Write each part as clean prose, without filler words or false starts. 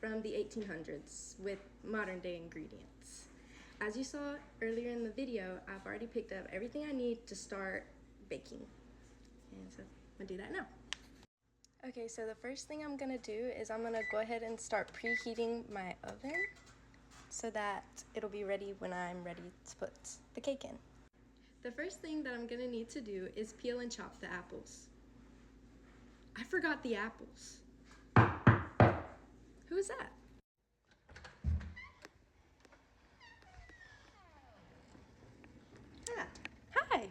from the 1800s with modern day ingredients. As you saw earlier in the video, I've already picked up everything I need to start baking. And so I'm gonna do that now. Okay, so the first thing I'm gonna do is I'm gonna go ahead and start preheating my oven so that it'll be ready when I'm ready to put the cake in. The first thing that I'm gonna need to do is peel and chop the apples. I forgot the apples. Who is that? Hi, Hi,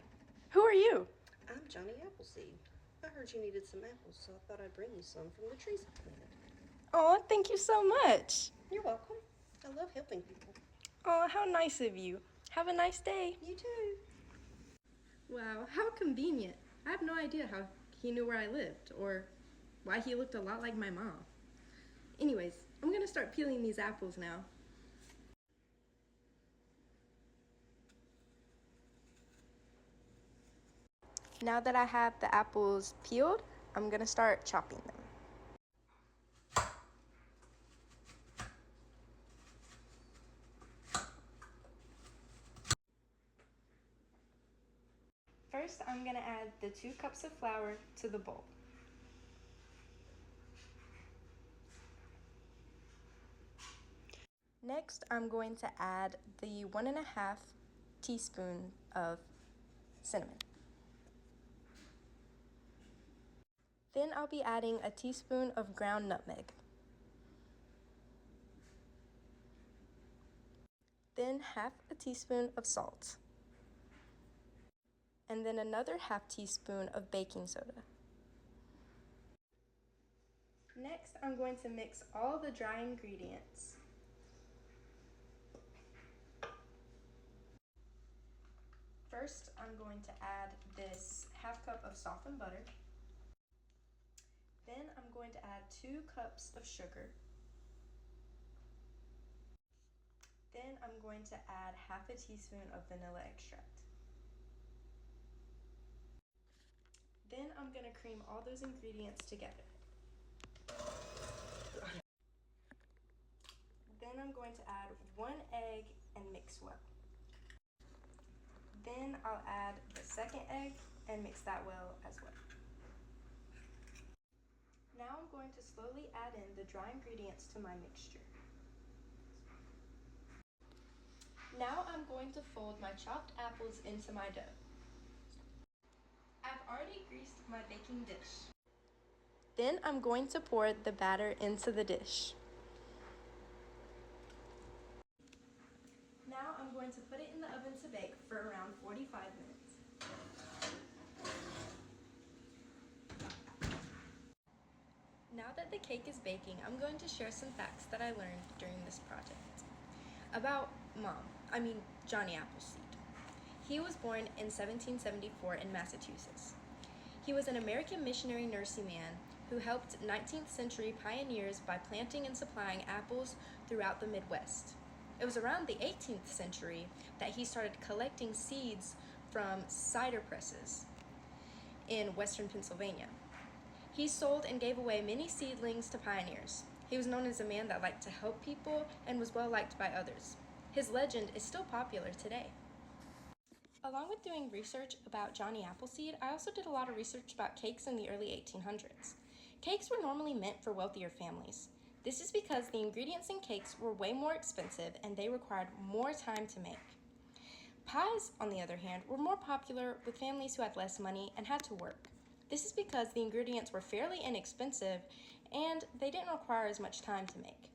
who are you? I'm Johnny Appleseed. I heard you needed some apples, so I thought I'd bring you some from the trees I planted. Oh, thank you so much. You're welcome. I love helping people. Oh, how nice of you. Have a nice day. You too. Wow, how convenient. I have no idea how he knew where I lived or why he looked a lot like my mom. Anyways, I'm gonna start peeling these apples now. Now that I have the apples peeled, I'm gonna start chopping them. First, I'm gonna add the 2 cups of flour to the bowl. Next, I'm going to add the 1.5 teaspoon of cinnamon. Then I'll be adding a teaspoon of ground nutmeg. Then half a teaspoon of salt. And then another half teaspoon of baking soda. Next, I'm going to mix all the dry ingredients. First, I'm going to add this half cup of softened butter. Then I'm going to add 2 cups of sugar. Then I'm going to add half a teaspoon of vanilla extract. Then I'm going to cream all those ingredients together. Then I'm going to add 1 egg and mix well. Then I'll add the second egg and mix that well as well. Now I'm going to slowly add in the dry ingredients to my mixture. Now I'm going to fold my chopped apples into my dough. I've already greased my baking dish. Then I'm going to pour the batter into the dish. Now I'm going to put it in the oven to bake for around 45 minutes. Now that the cake is baking, I'm going to share some facts that I learned during this project. About Johnny Appleseed. He was born in 1774 in Massachusetts. He was an American missionary nursing man who helped 19th century pioneers by planting and supplying apples throughout the Midwest. It was around the 18th century that he started collecting seeds from cider presses in western Pennsylvania. He sold and gave away many seedlings to pioneers. He was known as a man that liked to help people and was well liked by others. His legend is still popular today. Along with doing research about Johnny Appleseed, I also did a lot of research about cakes in the early 1800s. Cakes were normally meant for wealthier families. This is because the ingredients in cakes were way more expensive and they required more time to make. Pies, on the other hand, were more popular with families who had less money and had to work. This is because the ingredients were fairly inexpensive and they didn't require as much time to make.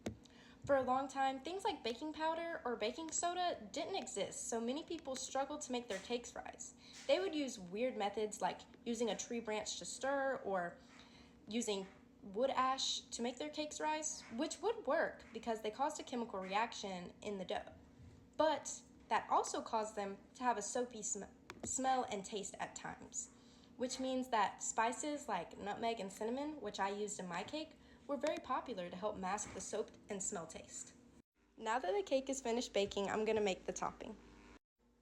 For a long time, things like baking powder or baking soda didn't exist, so many people struggled to make their cakes rise. They would use weird methods like using a tree branch to stir or using wood ash to make their cakes rise, which would work because they caused a chemical reaction in the dough. But that also caused them to have a soapy smell and taste at times, which means that spices like nutmeg and cinnamon, which I used in my cake, were very popular to help mask the soap and smell taste. Now that the cake is finished baking, I'm gonna make the topping.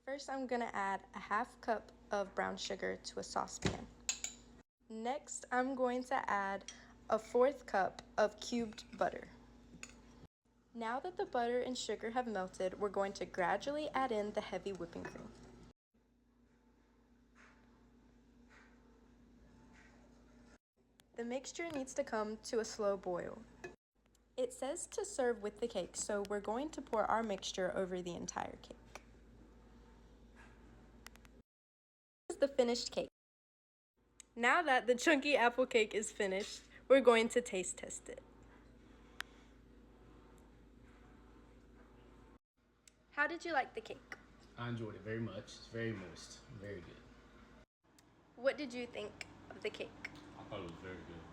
First, I'm gonna add a half cup of brown sugar to a saucepan. Next, I'm going to add a 1/4 cup of cubed butter. Now that the butter and sugar have melted, we're going to gradually add in the heavy whipping cream. The mixture needs to come to a slow boil. It says to serve with the cake, so we're going to pour our mixture over the entire cake. This is the finished cake. Now that the chunky apple cake is finished, we're going to taste test it. How did you like the cake? I enjoyed it very much. It's very moist, very good. What did you think of the cake? I thought it was very good.